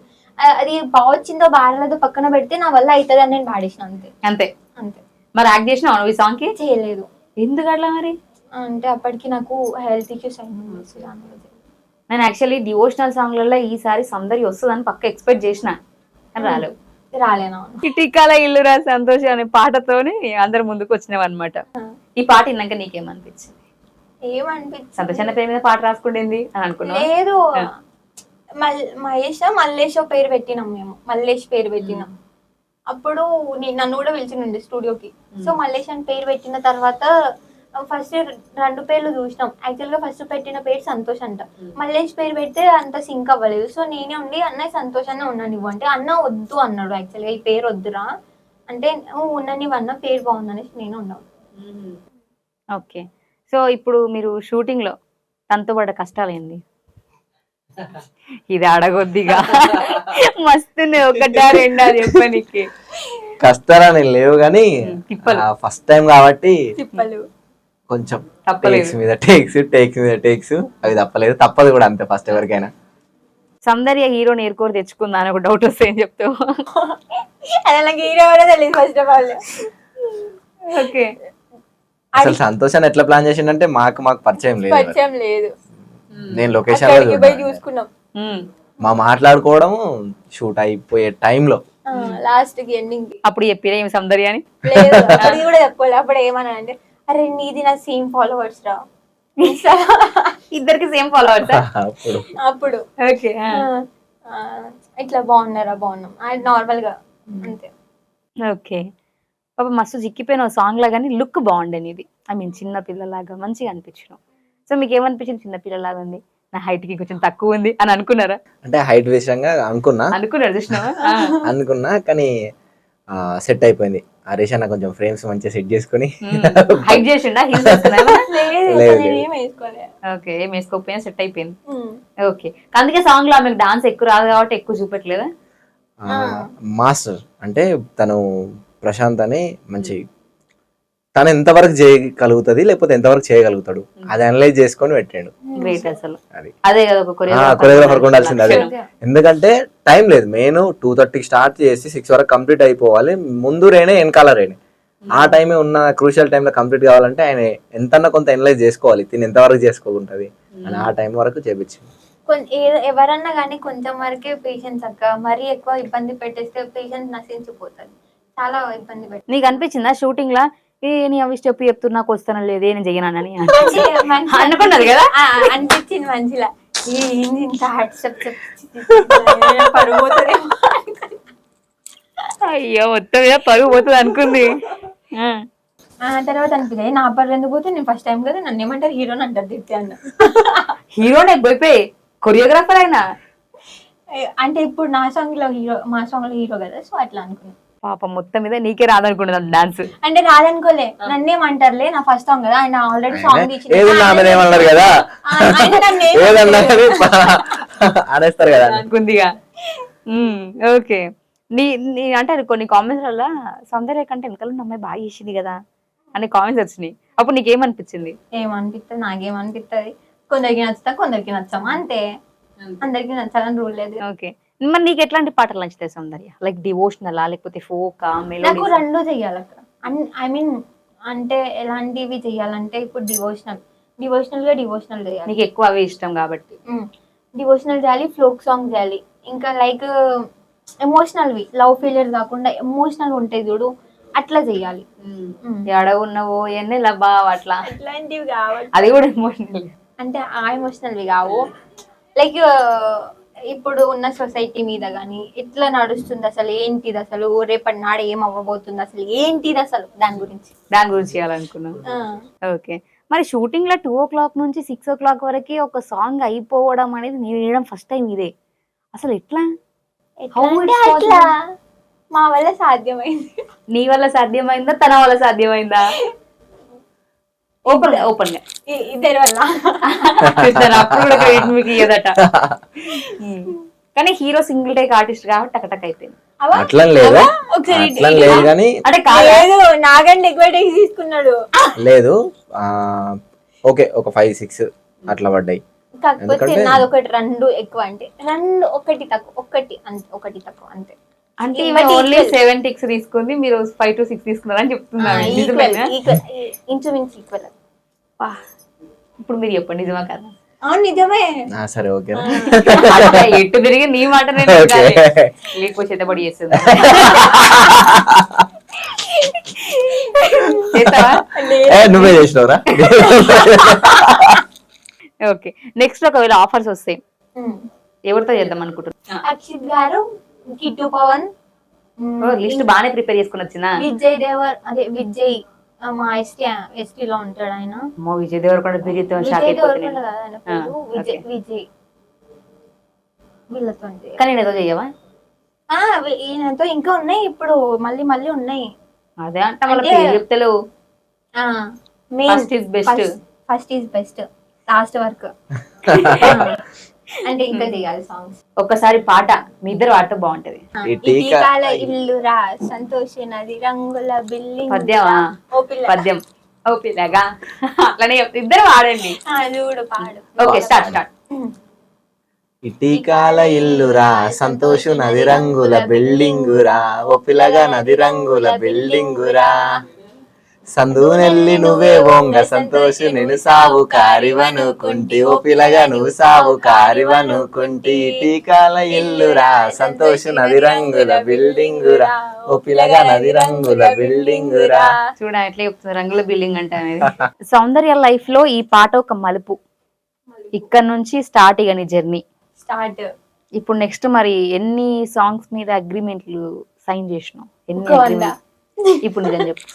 అది బాగొచ్చిందో బాగాలేదో పక్కన పెడితే నా వల్ల అవుతుంది అని నేను పాడేసిన, అంతే అంతే అంతే. మరి యాక్ట్ చేసినావు ఈ సాంగ్ కి? చేయలేదు. ఎందుకు అట్లా మరి? అంటే అప్పటికి నాకు హెల్త్ ఇష్యూస్ అయింది. నేను యాక్చువల్లీ డివోషనల్ సాంగ్లలో ఈసారి సౌందర్య వస్తుందని పక్క ఎక్స్పెక్ట్ చేసిన, కానీ రాలేవు. రాలేనా? టీకాల ఇల్లురా సంతోష్ అనే పాటతోని అందరు ముందుకు వచ్చినావు అనమాట. ఈ పాట విన్నాక నీకేమనిపించింది? ఏమనిపించింది? సంతోష్ అన్న పేరు మీద పాట రాసుకుంటుంది అని అనుకున్నా. లేదు, మల్లేష్ పేరు పెట్టినాం మేము, మల్లేష్ పేరు పెట్టినాం. అప్పుడు నన్ను కూడా పిలిచిండే స్టూడియోకి. సో మల్లేష్ అని పేరు పెట్టిన తర్వాత ఫస్ట్ 2 పేర్లు చూసినాం. యాక్చువల్ గా ఫస్ట్ పెట్టిన పేరు సంతోష్ అంట, మల్లేష్ పేరు పెడితే అంత సింక్ అవ్వలేదు. సో నేనే ఉండి అన్నయ్య సంతోష్ అన్న ఉండనివ్వు అంటే అన్న వద్దు అన్నాడు. యాక్చువల్ గా ఈ పేరు వద్దురా అంటే ఉండనివ్వు అన్న, పేరు బాగుందనేసి నేను ఉన్నాను. ఓకే. సో ఇప్పుడు మీరు షూటింగ్ లో తనతో పడ్డ కష్టాలు ఏంది? ఇది అడగొద్దిగా, మస్తు ఒకటా రెండా చెప్పనికి. కష్టాలని లేవు కానీ ఫస్ట్ టైం కాబట్టి తిప్పలు కొంచెం టేక్స్ మీద టేక్స్ అవి తప్పదు కూడా అంతే ఫస్ట్ ఎవరికైనా. సౌందర్య హీరో నేర్కోరు తెచ్చుకుందా అని ఒక డౌట్ వస్తే ఏం చెప్తావు? అదే నాకు హీరో కూడా తెలియదు ఫస్ట్ ఆఫ్ ఆల్. ఓకే. అసలు సంతోషాన్ని ఎట్లా ప్లాన్ చేసిండంటే మాకు పరిచయం లేదు. నేను లొకేషన్ చూసుకున్నాం, మా మాట్లాడుకోవడం షూట్ అయిపోయే టైంలో లాస్ట్ కి ఎండింగ్ అప్పుడు చెప్పిరా ఏమి సౌందర్య అని? లేదు, అది కూడా చెప్పాలి. అప్పుడు ఏమన్నా అంటే అరే నీది నా సేమ్ ఫాలోవర్స్ రా, ఇద్దరికి సేమ్ ఫాలోవర్స్ అప్పుడు ఓకే. ఇట్లా బాగున్నాం అది నార్మల్ గా అంతే. ఓకే. పాప మస్తు చిక్కిపోయిన సాంగ్ లాగాని లుక్ బాగుండే నీది. చిన్న పిల్లలాగా మంచిగా అనిపించినావు. సో మీకు ఏమనిపించింది? చిన్న పిల్లలాగా ఉంది, నా హైట్ కి కొంచెం తక్కువ ఉంది అని అనుకున్నారా? అంటే హైట్ విషయంగా అనుకున్నారు చూసినావా? అనుకున్నా కానీ సెట్ అయిపోయింది. హరీష్ అన్న కొంచెం ఫ్రేమ్స్ మంచిగా సెట్ చేసుకుని హైట్ చేసిండా? హీల్స్ ఓకే, ఏం వేసుకోకపోయినా సెట్ అయిపోయింది. ఓకే. అందుకే సాంగ్ లో ఆమెకు డాన్స్ ఎక్కువ రాదు కాబట్టి ఎక్కువ చూపెట్టలేదా? మాస్టర్ అంటే తను ప్రశాంత్ అని మంచి, తను ఎంతవరకు చేయగలుగుతుంది లేకపోతే ఎంతవరకు చేయగలుగుతాడు అది అనలైజ్ చేసుకొని పెట్టాడు. గ్రేట్ అసలు. అదే కదా కొరియోగ్రాఫర్ ఉండాల్సింది అదే. ఎందుకంటే టైం లేదు, మెయిన్ 2:30 స్టార్ట్ చేసి 6 వరకు కంప్లీట్ అయిపోవాలి. ముందు రేనే వెనకాల రేనే, ఆ టైమే ఉన్న క్రూషియల్ టైంలో కంప్లీట్ కావాలంటే ఆయన ఎంతన్నా కొంత అనలైజ్ చేసుకోవాలి, తిని ఎంతవరకు చేసుకోకుంటది అని ఆ టైం వరకు చేపించింది. ఎవరన్నా కానీ కొంచెం వరకే పేషెన్స్ అక్క, మరీ ఎక్కువ ఇబ్బంది పెట్టేస్తే పేషెన్స్ నశించిపోతుంది. చాలా ఇబ్బంది పెట్టి. నీకు అనిపించిందా షూటింగ్ లా నీ అవి స్టెప్ చెప్తున్నా నాకు వస్తాను లేదే నేను చెయ్యనని అనుకున్నది కదా? అనిపించింది మంచిలా. ఇంత హార్ట్ స్టెప్ పడిపోతుంది, అయ్యో మొత్తం మీద పరుగు పోతుంది అనుకుంది. తర్వాత అనిపించింది నా పరుగు ఎందుకు పోతే, నేను ఫస్ట్ టైం కదా నన్ను ఏమంటారు హీరోని అంటారు తిప్పి అన్న. హీరోనే పోయిపోయి కొరియోగ్రాఫర్ అయినా అంటే ఇప్పుడు నా సాంగ్ లో హీరో, మా సాంగ్ లో హీరో కదా, సో అట్లా అనుకున్నా. పాపం మొత్తం మీద నీకే రాదనుకుంటున్నాను డాన్స్. అంటే రాదనుకోలే, నన్నేమంటారులే నా ఫస్ట్ సాంగ్ కదా, ఆయన ఆల్రెడీ సాంగ్ ఏమన్నారు కదా ఆడేస్తారు కదా అనుకుందిగా. ఓకే. నీ అంటే అది కొన్ని కామెంట్స్ వల్ల సౌందర్య కంటే వెనకాల అమ్మాయి బాగా చేసింది కదా అనే కామెంట్స్ వచ్చినాయి. అప్పుడు నీకేమనిపించింది? ఏమనిపిస్తుంది, నాకేమనిపిస్తుంది, కొందరికి నచ్చుతా కొందరికి నచ్చాము అంతే, అందరికి నచ్చాలని రూల్ లేదు. ఓకే. మరి నీకు ఎట్లాంటి పాటలు నచ్చుతాయి సౌందర్య? లైక్ డివోషనలా లేకపోతే ఫోకా, మెలోడీ? నాకు రెండు చెయ్యాలి. అంటే ఎలాంటివి చెయ్యాలంటే ఇప్పుడు డివోషనల్ డివోషనల్ చేయాలి. నీకు ఎక్కువ అవే ఇష్టం కాబట్టి. డివోషనల్ చేయాలి, ఫ్లోక్ సాంగ్ చేయాలి, ఇంకా లైక్ ఎమోషనల్వి, లవ్ ఫెయిలియర్ కాకుండా ఎమోషనల్ ఉంటాయి చూడు, అట్లా చెయ్యాలి. ఎడ ఉన్నావో ఎన్ని లబ్బా అట్లా అట్లాంటివి కావాలి. అది కూడా ఎమోషనల్. అంటే ఆ ఎమోషనల్వి కావు, లైక్ ఇప్పుడు ఉన్న సొసైటీ మీద కానీ ఎట్లా నడుస్తుంది అసలు, ఏంటిది అసలు, రేపటి నాడు ఏం అవ్వబోతుంది అసలు, ఏంటిది అసలు, దాని గురించి చేయాలనుకున్నాను. ఓకే, మరి షూటింగ్ లో 2 o'clock నుంచి 6 o'clock వరకు ఒక సాంగ్ అయిపోవడం అనేది నేను వినడం ఫస్ట్ టైం ఇదే. అసలు ఎట్లా? ఎట్లా అంటే అట్లా మా వల్ల సాధ్యమైంది. నీ వల్ల సాధ్యమైందా, తన వల్ల సాధ్యమైందా? ఓపెన్ గా ఇద్దరి వల్ల. అప్పుడు కూడా credit మీకు ఇయ్యదట. కానీ హీరో సింగిల్ టేక్ ఆర్టిస్ట్ కాబట్టి టక్ అయిపోయింది. అట్లా లేదు, ఒకసారి అట్లా లేదు కానీ అంటే లేదు, నాకంటే ఎక్కువ టేక్స్ తీసుకున్నాడు. లేదు, ఓకే ఒక 5-6 అట్లా పడ్డాయి. కాకపోతే నాది ఒకటి 2 ఎక్కువ, అంటే 2 ఒకటి తక్కువ, ఒకటి తక్కువ అంతే. అంటే ఓన్లీ 7 టిక్స్ తీసుకుంది, మీరు 5 to 6 తీసుకున్నారని చెప్తున్నారు. ఇంచుమించు ఈక్వల్. ఇప్పుడు మీరు చెప్పండి, నిజమా కదా? అవును నిజమే. సరే ఓకే, ఎట్టు తిరిగి నీ మాట లేకపోతే చేతబడి చేస్తుంది. నువ్వే చేసినవరా? ఓకే, నెక్స్ట్ ఒకవేళ ఆఫర్స్ వస్తాయి ఎవరితో చేద్దాం అనుకుంటున్నా? అక్షిత్ గారు, కిట్టు పవన్, లిస్ట్ బాగానే ప్రిపేర్ చేసుకుని వచ్చినా. విజయ్ దేవర్, అదే విజయ్ మా ఎస్టీ లో ఉంటాడు ఆయన. విజయ్ దేవరకొండ విజయ్ దేవరకొండ కదా ఆయన పేరు, విజయ్ వీళ్ళతో. కానీ ఏదో చెయ్యవా? ఈయనతో ఇంకా ఉన్నాయి, ఇప్పుడు మళ్ళీ ఉన్నాయి. అదే అంటే వాళ్ళ పేరు చెప్తలేవు. First is best, last work అంటే ఇంకా చేయాలి సాంగ్స్. ఒక్కసారి పాట మీ ఇద్దరు పాట బాగుంటది. ఇటీకాల ఇల్లురా సంతోష నది రంగుల బిల్డింగ్. పద్యమా? పద్యం. ఓ పిల్లగా అట్లనే ఇద్దరు పాడండి. అది కూడా పాడు. Okay, start. ఇటీకాల ఇల్లురా సంతోషు నది రంగుల బిల్డింగురా, ఓ పిల్లగా నది రంగుల బిల్డింగురా, సందు నెల్లి నువ్వే ఓంగ సంతోషు నేను సావు కారివనుకుంటి, ఓ పిల్లగా నువ్వు సావు కారివనుకుంటి, ఇటీకాల ఇల్లురా సంతోషు నది రంగుల బిల్డింగురా, ఓ పిల్లగా నది రంగుల బిల్డింగురా. చూడ ఎట్లా చెప్తుంది, రంగుల బిల్డింగ్ అంటే అనేది. సౌందర్య లైఫ్ లో ఈ పాట ఒక మలుపు. ఇక్కడ నుంచి స్టార్ట్ ఇక నీ జర్నీ స్టార్ట్. ఇప్పుడు నెక్స్ట్ మరి ఎన్ని సాంగ్స్ మీద అగ్రిమెంట్లు సైన్ చేసినావు? ఇప్పుడు నిజం చెప్పు.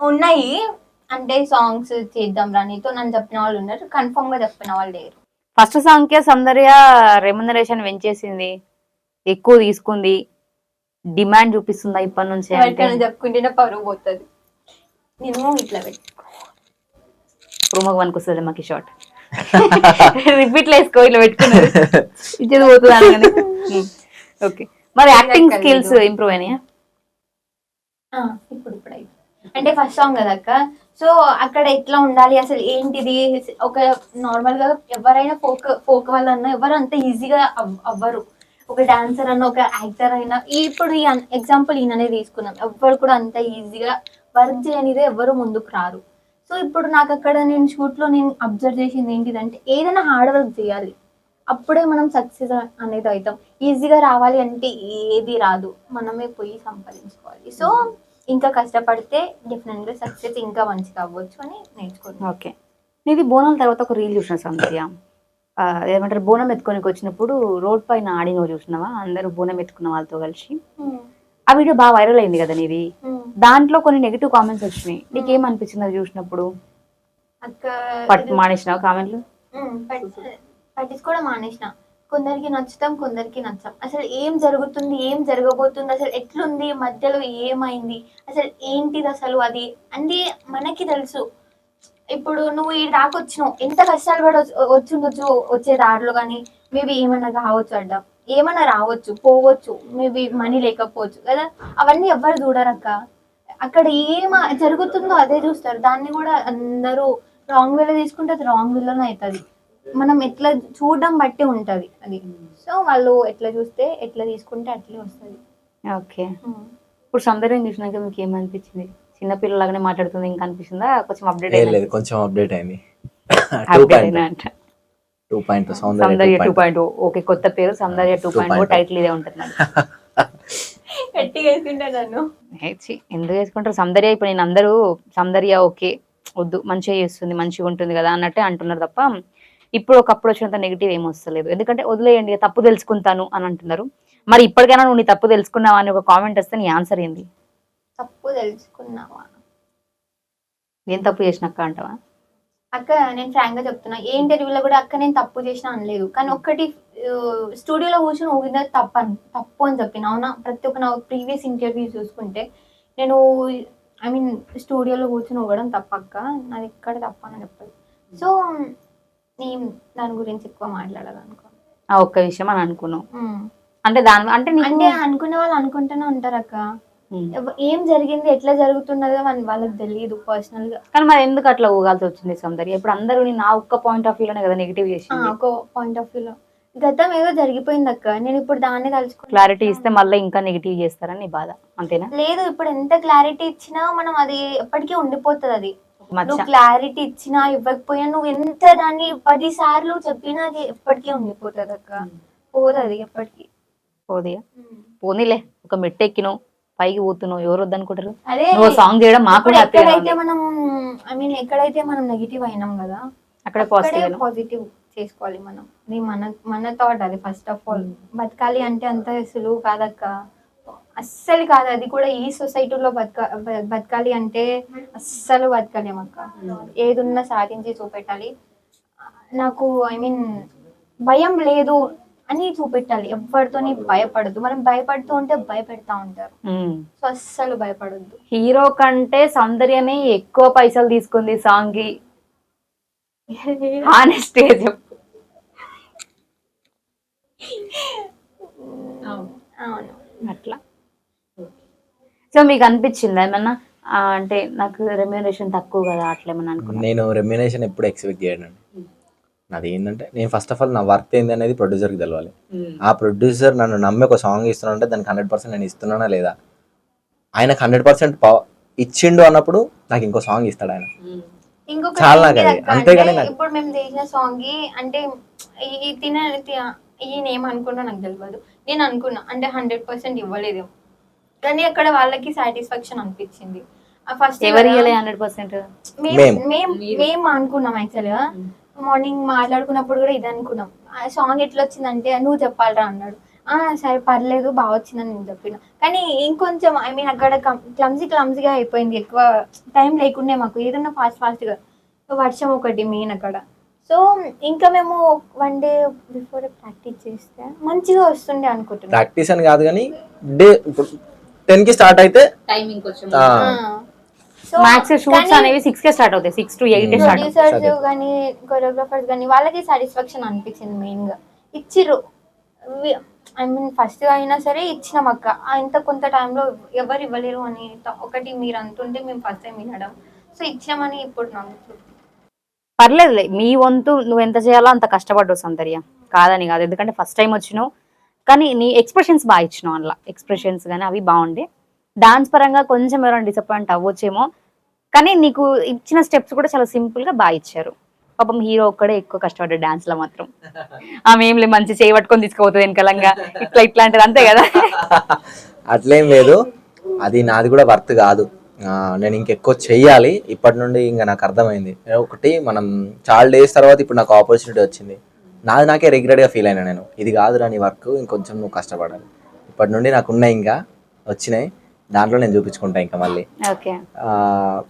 ఉన్నాయి అంటే సాంగ్స్ చేద్దాం రానితో నన్ను చెప్పిన వాళ్ళు ఉన్నారు, కన్ఫర్మ్ గా చెప్పిన వాళ్ళు లేరు. ఫస్ట్ సాంగ్ కే సౌందర్య రెమ్యునరేషన్ పెంచేసింది, ఎక్కువ తీసుకుంది, డిమాండ్ చూపిస్తుందా ఇప్పటి నుంచి? చెప్పుకుంటేనే పరువు పోతుంది. నేను ఇట్లా ప్రోమోకి వనికి వస్తుంది మాకు షార్ట్ రిపీట్ వేసుకో, ఇట్లా పెట్టుకున్నది ఇచ్చేది పోతుంది. ఓకే, మరి యాక్టింగ్ స్కిల్స్ ఇంప్రూవ్ అయినాయా? ఇప్పుడు అంటే ఫస్ట్ సాంగ్ కదా అక్క, సో అక్కడ ఎట్లా ఉండాలి అసలు ఏంటిది, ఒక నార్మల్ గా ఎవరైనా ఫోక్ వాళ్ళన్నా ఎవరు అంత ఈజీగా అవ్వరు. ఒక డాన్సర్ అన్న, ఒక యాక్టర్ అయినా, ఇప్పుడు ఈ ఎగ్జాంపుల్ ఈయననే తీసుకున్నాం, ఎవ్వరు కూడా అంత ఈజీగా వర్క్ చేయనిదే ఎవరు ముందుకు రారు. సో ఇప్పుడు నాకు అక్కడ నేను షూట్ లో నేను అబ్జర్వ్ చేసింది ఏంటిదంటే, ఏదైనా హార్డ్ వర్క్ చేయాలి, అప్పుడే మనం సక్సెస్ అనేది అవుతాం. ఈజీగా రావాలి అంటే ఏది రాదు, మనమే పోయి సంపాదించుకోవాలి. సో ఇంకా కష్టపడితే డెఫినెట్ గా సక్సెస్ ఇంకా మంచిగా అవ్వచ్చు అని నేర్చుకోవాలి. ఓకే, నీది బోనాల తర్వాత ఒక రీల్ చూసిన సౌందర్య, ఏమంటారు బోనం ఎత్తుకొని వచ్చినప్పుడు రోడ్ పైన ఆడినో చూసినావా, అందరూ బోనం ఎత్తుకున్న వాళ్ళతో కలిసి. ఆ వీడియో బాగా వైరల్ అయింది కదా నీది, దాంట్లో కొన్ని నెగిటివ్ కామెంట్స్ వచ్చినాయి, నీకేమనిపించింది అది చూసినప్పుడు? మానేసినావు కామెంట్లు? పట్టించుకోవడం మానేసిన. కొందరికి నచ్చుతాం, కొందరికి నచ్చం. అసలు ఏం జరుగుతుంది, ఏం జరగబోతుంది, అసలు ఎట్లుంది, మధ్యలో ఏమైంది, అసలు ఏంటిది అసలు అది అంటే మనకి తెలుసు. ఇప్పుడు నువ్వు ఈ దాకొచ్చినావు, ఎంత కష్టాలు పడి వచ్చిండొచ్చు, వచ్చే దారిలో కానీ మేబీ ఏమన్నా కావచ్చు, అడ్డం ఏమన్నా రావచ్చు, పోవచ్చు, మేబీ మనీ లేకపోవచ్చు కదా, అవన్నీ ఎవ్వరు చూడరక్క. అక్కడ ఏం జరుగుతుందో అదే చూస్తారు, దాన్ని కూడా అందరూ రాంగ్ వేలో తీసుకుంటే అది రాంగ్ వేలోనే అవుతుంది. మనం ఎట్లా చూడడం బట్టి ఉంటది అది. సో వాళ్ళు ఎట్లా చూస్తే ఎట్లా తీసుకుంటే అట్లే వస్తుంది. ఓకే, ఇప్పుడు సౌందర్యం చూసినాక మీకు ఏమనిపించింది? చిన్నపిల్లలాగానే మాట్లాడుతుంది ఇంకా అనిపిస్తుందా? కొంచెం అప్డేట్ లేదు అయింది? లేదు, కొంచెం అప్డేట్ అయింది. అప్డేట్ అయినా అంట 2.2 సౌందర్య సౌందర్య 2.0. ఓకే, కొత్త పేరు సౌందర్య 2.0. టైటిల్ ఇదే ఉంటుంది మరి. గట్టిగా వేసుకుంటా నన్ను. ఎందుకు వేసుకుంటారు సౌందర్య? ఇప్పుడు నేను అందరూ సౌందర్య ఓకే వద్దు, మంచిగా చేస్తుంది, మంచిగా ఉంటుంది కదా అన్నట్టే అంటున్నారు తప్ప ఇప్పుడు ఒకప్పుడు వచ్చినంత నెగిటివ్ ఏం వస్తలేదు. ఎందుకంటే వదిలేయండి, తప్పు తెలుసుకుంటాను అని అంటున్నారు. మరి ఇప్పటికైనా నువ్వు నీ తప్పు తెలుసుకున్నావా అని ఒక కామెంట్ వస్తే నీ ఆన్సర్ ఏంది? తప్పు తెలుసుకున్నావా? నేను తప్పు చేసినాక అంటావా? అక్క నేను ఫ్రాంక్ గా చెప్తున్నా, ఏ ఇంటర్వ్యూలో కూడా అక్క నేను తప్పు చేసినా అనలేదు. కానీ ఒక్కటి స్టూడియోలో కూర్చొని ఊగినది తప్పు అని చెప్పిన. అవునా, ప్రతి ఒక్క నా ప్రీవియస్ ఇంటర్వ్యూ చూసుకుంటే నేను ఐ మీన్ స్టూడియోలో కూర్చొని ఊగడం తప్పక్క, నాది ఎక్కడ తప్ప అని చెప్పదు. సో నేను దాని గురించి ఎక్కువ మాట్లాడాలనుకో. ఆ ఒక్క విషయం అని అనుకున్నావు అంటే దాని అంటే అంటే అనుకునే వాళ్ళు అనుకుంటూనే ఉంటారు అక్క. ఏం జరిగింది, ఎట్లా జరుగుతున్నదో వాళ్ళకి తెలియదు పర్సనల్ గా. కానీ మరి ఎందుకు అట్లా ఊగాల్సి వచ్చింది సౌందర్య? ఇప్పుడు అందరూ నా ఒక్క పాయింట్ ఆఫ్ వ్యూలోనే కదా నెగిటివ్ చేసింది. ఒక పాయింట్ ఆఫ్ వ్యూలో గతం ఏదో జరిగిపోయింది అక్క, నేను ఇప్పుడు దాన్ని తలుచుకుని క్లారిటీ ఇస్తే మళ్ళీ ఇంకా నెగిటివ్ చేస్తారని నీ బాధ, అంతేనా? లేదు, ఇప్పుడు ఎంత క్లారిటీ ఇచ్చినా మనం అది ఎప్పటికీ ఉండిపోతుంది. అది మచ్చ. నువ్వు క్లారిటీ ఇచ్చినా ఇవ్వకపోయినా నువ్వు ఎంత దాన్ని 10 సార్లు చెప్పినా అది ఎప్పటికీ ఉండిపోతుంది అక్క, పోదు అది ఎప్పటికీ. పోదియా పోనీలే, ఒక మెట్టెక్కినావు, పైకి పోతున్నావు, ఎవరు వద్దనుకుంటారు? అదే నువ్వు సాంగ్ చేయడం మాకు ఇప్పుడు హ్యాపీగా ఎక్కడైతే ఉంది. మనం ఐ మీన్ ఎక్కడైతే మనం నెగిటివ్ అయినాం కదా, అక్కడే అక్కడే పాజిటివ్. పాజిటివ్ చేసుకోవాలి మనం. అది మన థాట్. అది ఫస్ట్ ఆఫ్ ఆల్ బతకాలి అంటే అంత సులువు కాదక్క, అస్సలు కాదు. అది కూడా ఈ సొసైటీలో బతకాలి అంటే అస్సలు బతకలేమక్క. ఏదున్నా సాధించి చూపెట్టాలి. నాకు ఐ మీన్ భయం లేదు అని చూపెట్టాలి. ఎవరితోని భయపడద్దు. మనం భయపడుతూ ఉంటే భయపెడతా ఉంటారు. సో అస్సలు భయపడద్దు. హీరో కంటే సౌందర్యనే ఎక్కువ పైసలు తీసుకుంది సాంగ్ కి. హానెస్ట్ చెప్పు. అవును, అట్లా. సో మీకు అనిపించిందా ఏమన్నా అంటే నాకు రెమ్యూనరేషన్ తక్కువ కదా అట్లా ఏమన్నా అనుకున్నా? నేను రెమ్యునేషన్ ఎప్పుడు ఎక్స్పెక్ట్ చేయనండి. నాది ఏంటంటే, నేను ఫస్ట్ ఆఫ్ ఆల్ నా వర్క్ ఏంది అనేది ప్రొడ్యూసర్కి తెలవాలి. ఆ ప్రొడ్యూసర్ నన్ను నమ్మి ఒక సాంగ్ ఇస్తున్నానంటే దానికి 100% నేను ఇస్తున్నానా లేదా, ఆయనకు 100% ఇచ్చిండు అన్నప్పుడు నాకు ఇంకో సాంగ్ ఇస్తాడు ఆయన. ఇంకొకటి చాలా ఏంటి నాకు అది. అక్క అంతేగాని అంటే నాకు ఇప్పుడు మేము చేసిన సాంగ్ అంటే ఈయన ఏమనుకున్నా నాకు తెలియదు. నేను అనుకున్నా అంటే 100% ఇవ్వలేదు, కానీ అక్కడ వాళ్ళకి సాటిస్ఫాక్షన్ అనిపించింది. ఫస్ట్ ఎవరు 100%? మేము అనుకున్నాం యాక్చువల్గా. మార్నింగ్ మాట్లాడుకున్నప్పుడు కూడా ఇది అనుకున్నాం. ఆ సాంగ్ ఎట్లా వచ్చిందంటే నువ్వు చెప్పాలరా అన్నాడు. సరే పర్లేదు బాగా వచ్చిందని నేను చెప్పిన. కానీ ఇంకొంచెం ఐ మీన్ అక్కడ క్లమ్జీగా అయిపోయింది. ఎక్కువ టైం లేకుండే మాకు, ఏదన్నా ఫాస్ట్గా. వర్షం ఒకటి మెయిన్ అక్కడ. సో ఇంకా మేము 1 day బిఫోర్ ప్రాక్టీస్ చేస్తే మంచిగా వస్తుండే అనుకుంటున్నాం. ప్రాక్టీస్ అని కాదు కానీ డే 10కి స్టార్ట్ అయితే టైమింగ్ కొంచెం సో మ్యాక్స్ షూట్స్ అనేవి 6 కే స్టార్ట్ అవుతాయి, 6 to 8 స్టార్ట్ అవుతాయి. ప్రొడ్యూసర్స్ కానీ కొరియోగ్రాఫర్స్ కానీ వాళ్ళకి సాటిస్ఫాక్షన్ అనిపించింది మెయిన్ గా. ఇచ్చిర్రు ఐ మీన్ ఫస్ట్ అయినా సరే ఇచ్చినాం అక్క. ఇంత కొంత టైంలో ఎవరు ఇవ్వలేరు అని ఒకటి మీరు అంటుంటే మేము ఫస్ట్ టైం వినడం. సో ఇచ్చామని ఇప్పుడు నాకు పర్లేదులే, మీ వంతు నువ్వు ఎంత చేయాలో అంత కష్టపడ్డావు సౌందర్య, కాదని కాదు. ఎందుకంటే ఫస్ట్ టైం వచ్చినావు, కానీ నీ ఎక్స్ప్రెషన్స్ బాగా ఇచ్చినావు. అందులో ఎక్స్ప్రెషన్స్ కానీ అవి బాగుండే. డాన్స్ పరంగా కొంచెం ఎవరైనా డిసప్పాయింట్ అవ్వచ్చేమో, కానీ నీకు ఇచ్చిన స్టెప్స్ కూడా చాలా సింపుల్ గా బాగా ఇచ్చారు. పాపం హీరో ఒక్కడే ఎక్కువ కష్టపడ్డాడు డాన్స్ లో మాత్రం. ఆమె ఏం లేదు, మంచి చేయి పట్టుకొని తీసుకుపోతుంది వెనకలంగా, ఇట్లాంటిది అంతే కదా. అట్లేం లేదు, అది నాది కూడా వర్త్ కాదు. నేను ఇంకెక్కువ చెయ్యాలి ఇప్పటి నుండి. ఇంకా నాకు అర్థమైంది ఒకటి, మనం చాలా డేస్ తర్వాత ఇప్పుడు నాకు ఆపర్చునిటీ వచ్చింది. నాకే రిగ్రెట్గా ఫీల్ అయినా నేను, ఇది కాదురా నీ వర్క్, ఇంకొంచెం నువ్వు కష్టపడాలి. ఇప్పటి నుండి నాకు ఉన్నాయి, ఇంకా వచ్చినాయి, దాంట్లో నేను చూపించుకుంటా ఇంకా మళ్ళీ.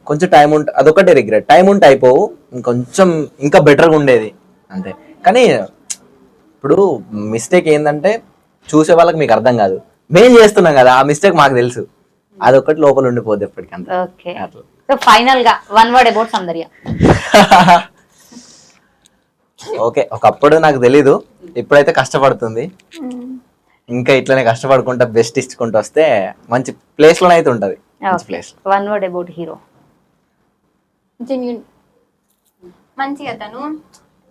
కొంచెం టైం ఉంటే అదొకటి రిగ్రెట్, టైం ఉంటే అయిపోవు, ఇంకొంచెం ఇంకా బెటర్గా ఉండేది అంతే. కానీ ఇప్పుడు మిస్టేక్ ఏంటంటే చూసే వాళ్ళకి మీకు అర్థం కాదు, మేము చేస్తున్నాం కదా, ఆ మిస్టేక్ మాకు తెలుసు, అదొకటి లోపల ఉండిపోద్ది ఎప్పటికంతా. ఓకే, సో ఫైనల్ గా 1 word అబౌట్ సౌందర్య. ఓకే, ఒకప్పుడు నాకు తెలీదు, ఇప్పుడైతే కష్టపడుతుంది. ఇంకా ఇట్లనే కష్టపడుకుంటా బెస్ట్ ఇచ్చుకుంటూ వస్తే మంచి ప్లేస్ లోనే అయితే ఉంటది. 1 word అబౌట్ హీరో. జెన్యూన్, మంచిగా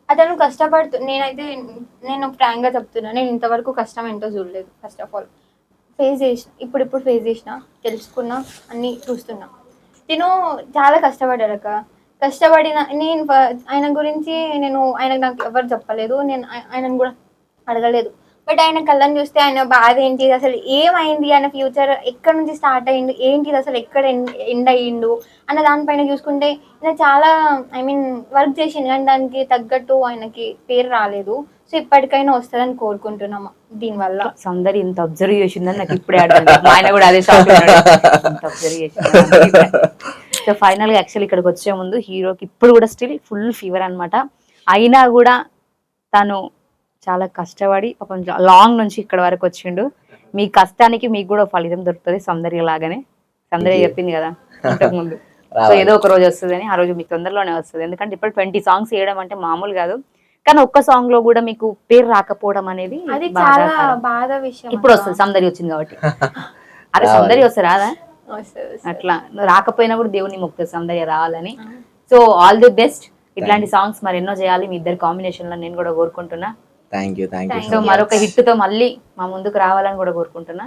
అతను కష్టపడుతూ, నేను ఫ్రాంక్ గా చెప్తున్నా, నేను ఇంతవరకు కష్టం ఏంటో చూడలేదు. ఫస్ట్ ఆఫ్ ఆల్ ఫేస్ చేసిన, ఇప్పుడు ఫేస్ చేసిన, తెలుసుకున్నా, అన్నీ చూస్తున్నా. నేను చాలా కష్టపడ్డాక, కష్టపడిన నేను ఆయన గురించి ఆయనకు నాకు ఎవరు చెప్పలేదు, నేను ఆయనను కూడా అడగలేదు. బట్ ఆయన కళ్ళని చూస్తే ఆయన బాధ ఏంటిది, అసలు ఏమైంది, ఆయన ఫ్యూచర్ ఎక్కడ నుంచి స్టార్ట్ అయ్యిండు, ఏంటిది అసలు ఎక్కడ ఎండ్ అయ్యిండు అన్న దానిపైన చూసుకుంటే ఆయన చాలా వర్క్ చేసిండు, కానీ దానికి తగ్గట్టు ఆయనకి పేరు రాలేదు. సో ఇప్పటికైనా వస్తుందని కోరుకుంటున్నాము దీనివల్ల. సౌందర్య ఇంత అబ్జర్వ్ చేసిందని నాకు ఇప్పుడే అర్థం. మా ఆయన కూడా అదే షాక్ అబ్జర్వ్ చేసింది. సో ఫైనల్ గా యాక్చువల్ ఇక్కడికి వచ్చే ముందు హీరోకి ఇప్పుడు కూడా స్టిల్ ఫుల్ ఫీవర్ అన్నమాట. అయినా కూడా తను చాలా కష్టపడి పాపం లాంగ్ నుంచి ఇక్కడ వరకు వచ్చిండు. మీ కష్టానికి మీకు కూడా ఫలితం దొరుకుతుంది సౌందర్య లాగానే. సౌందర్య చెప్పింది కదా ఇంతకు ముందు, సో ఏదో ఒక రోజు వస్తుంది అని. ఆ రోజు మీకు తొందరలోనే వస్తుంది, ఎందుకంటే ఇప్పుడు 20 సాంగ్స్ వేయడం అంటే మామూలు కాదు. కానీ ఒక్క సాంగ్ లో కూడా మీకు పేరు రాకపోవడం అనేది అది చాలా బాధ విషయం. ఇప్పుడు వస్తుంది, సౌందర్య వచ్చింది కాబట్టి. అరే సౌందర్య వస్తుంది రాదా, అట్లా రాకపోయినా కూడా దేవుని మొక్కుతుంది సౌందర్య రావాలని. So all the best. ఇట్లాంటి సాంగ్స్ మరి ఎన్నో చేయాలి మీ ఇద్దరు కాంబినేషన్ లో నేను కూడా కోరుకుంటున్నా. Thank you. సో మరొక హిట్ తో మళ్ళీ మా ముందుకు రావాలని కూడా కోరుకుంటున్నా.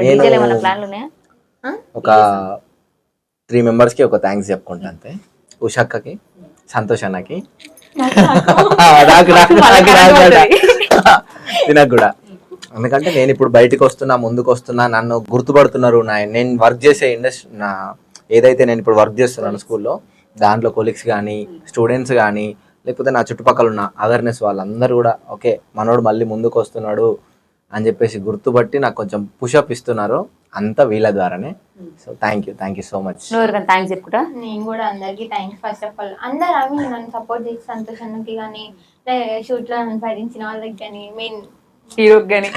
డీజేలు ఏమైనా ప్లాన్లు ఉన్నాయా? ఒక 3 members కి ఒక థ్యాంక్స్ చెప్పుకుంటా అంతే. ఉషక్కకి, సంతోష్ అన్నకి, తినకు కూడా. ఎందుకంటే నేను ఇప్పుడు బయటకు వస్తున్నా, ముందుకు వస్తున్నా, నన్ను గుర్తుపడుతున్నారు. నేను వర్క్ చేసే ఇండస్ట్రీ, ఏదైతే నేను ఇప్పుడు వర్క్ చేస్తున్నాను స్కూల్లో, దాంట్లో కొలీగ్స్ కానీ, స్టూడెంట్స్ కానీ, లేకపోతే నా చుట్టుపక్కల ఉన్న అవేర్నెస్ వాళ్ళందరూ కూడా ఓకే మనోడు మళ్ళీ ముందుకు వస్తున్నాడు అని చెప్పేసి గుర్తుపట్టి నాకు కొంచెం పుషప్ ఇస్తున్నారు. అంతా వీళ్ళ ద్వారానే. So thank you so much. Thanks చెప్పుకుంటా. నేను కూడా అందరికి థ్యాంక్స్. ఫస్ట్ ఆఫ్ ఆల్ అందరూ నన్ను సపోర్ట్ చేసి సంతోషానికి కానీ, షూట్ లో నన్ను భరించిన వాళ్ళకి కానీ, మెయిన్ హీరోకి కానీ,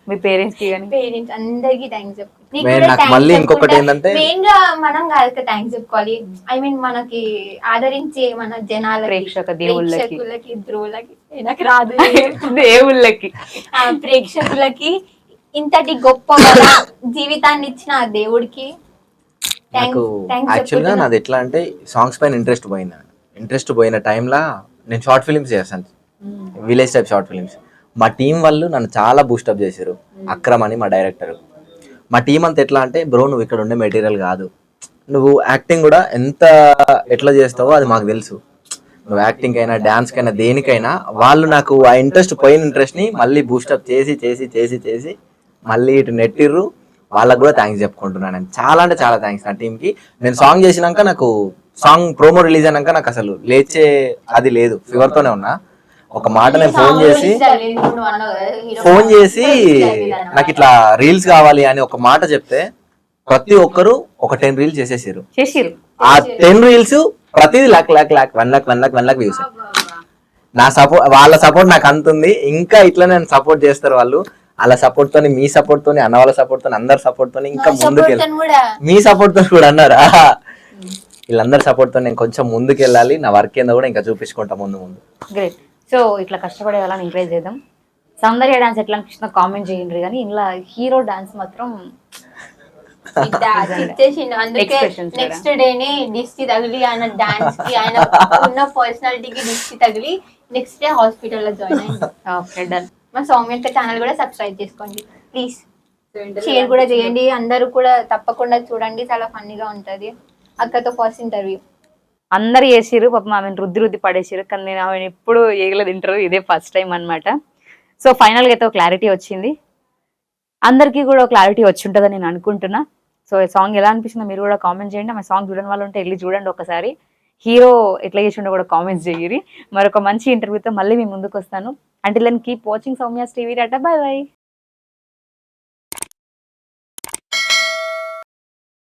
మీ పేరెంట్స్ కి కానీ, పేరెంట్స్ అందరికి థ్యాంక్స్ మళ్ళీ ఇంకొకటి ఏంటంటే మెయిన్ గా మనం కాదు థ్యాంక్స్ చెప్పుకోవాలి. మనకి ఆదరించే మన జనాలకి, ప్రేక్షకులకి, ధ్రువులకి, నాకు రాదు దేవుళ్ళకి, ప్రేక్షకులకి, ఇంతటి గొప్ప జీవితాన్ని ఇచ్చిన ఆ దేవుడికి యాక్చువల్గా నాది ఎట్లా అంటే సాంగ్స్ పైన ఇంట్రెస్ట్ పోయిన టైంలో నేను షార్ట్ ఫిలిమ్స్ చేస్తాను, విలేజ్ టైప్ షార్ట్ ఫిలిమ్స్. మా టీం వాళ్ళు నన్ను చాలా బూస్టప్ చేశారు. అక్రమ్ అని మా డైరెక్టర్. మా టీం అంతా ఎట్లా అంటే బ్రో నువ్వు ఇక్కడ ఉండే మెటీరియల్ కాదు, నువ్వు యాక్టింగ్ కూడా ఎట్లా చేస్తావో అది మాకు తెలుసు, నువ్వు యాక్టింగ్ అయినా డాన్స్ కైనా దేనికైనా. వాళ్ళు నాకు ఆ పోయిన ఇంట్రెస్ట్ ని మళ్ళీ బూస్టప్ చేసి చేసి చేసి చేసి మళ్ళీ ఇటు నెట్టిర్రు. వాళ్ళకు కూడా థ్యాంక్స్ చెప్పుకుంటున్నాను నేను. చాలా అంటే చాలా థ్యాంక్స్ నా టీంకి. నేను సాంగ్ చేసినాక నాకు సాంగ్ ప్రోమో రిలీజ్ అయినాక నాకు అసలు లేచే అది లేదు, ఫీవర్తోనే ఉన్నా. ఒక మాట నేను ఫోన్ చేసి నాకు ఇట్లా రీల్స్ కావాలి అని ఒక మాట చెప్తే ప్రతి ఒక్కరు ఒక 10 రీల్స్ చేసేసారు. ఆ 10 రీల్స్ ప్రతిదీ లాక్ 1 lakh వ్యూస్. నా సపోర్ట్, వాళ్ళ సపోర్ట్ నాకు అంతుంది. ఇంకా ఇట్లా నేను సపోర్ట్ చేస్తారు వాళ్ళు. అలా సపోర్ట్ తోని, మీ సపోర్ట్ తోని, అన్న వాళ్ళ సపోర్ట్ తోని, అందరి సపోర్ట్ తోని ఇంకా ముందుకెళ్ళి, మీ సపోర్ట్ తోని కూడా అన్నారా, వీళ్ళందరి సపోర్ట్ తో నేను కొంచెం ముందుకు వెళ్ళాలి. నా వర్క్ ఏందో కూడా ఇంకా చూపించుకుంటా ముందు. గ్రేట్. సో ఇట్లా కష్టపడే వాళ్ళని ఎంకరేజ్ చేద్దాం. సౌందర్య డాన్స్ ఎట్లా అనిపిస్తుందో కామెంట్ చేయండి. కానీ ఇలా హీరో డాన్స్ మాత్రం నెక్స్ట్ డేనే దిష్టి తగిలి, ఆయన డాన్స్ కి, ఆయన ఉన్న పర్సనాలిటీకి దిష్టి తగిలి నెక్స్ట్ డే హాస్పిటల్ లో జాయిన్ అయ్యింది. Okay done. మా సౌమ్య ఛానల్ కూడా సబ్స్క్రైబ్ చేసుకోండి ప్లీజ్. షేర్ కూడా చేయండి. అందరూ కూడా తప్పకుండా చూడండి, చాలా ఫన్నీగా ఉంటది. అక్కతో ఫస్ట్ ఇంటర్వ్యూ అందరు చేసిరు, పాపం ఆమెను రుద్ది పడేసిరు. కానీ నేను ఆమెను ఎప్పుడు ఏగలేదు ఇంటర్వ్యూ, ఇదే ఫస్ట్ టైం అనమాట. సో ఫైనల్గా అయితే క్లారిటీ వచ్చింది. అందరికీ కూడా క్లారిటీ వచ్చి ఉంటుందని నేను అనుకుంటున్నా. సో ఈ సాంగ్ ఎలా అనిపిస్తుందో మీరు కూడా కామెంట్ చేయండి. ఆమె సాంగ్ చూడని వాళ్ళు ఉంటే వెళ్ళి చూడండి ఒకసారి. హీరో ఎట్లా చేసి ఉండే కూడా కామెంట్స్ చేయరి. మరొక మంచి ఇంటర్వ్యూతో మళ్ళీ మీ ముందుకు వస్తాను. Until then keep watching Soumya's TV. Tata, bye by.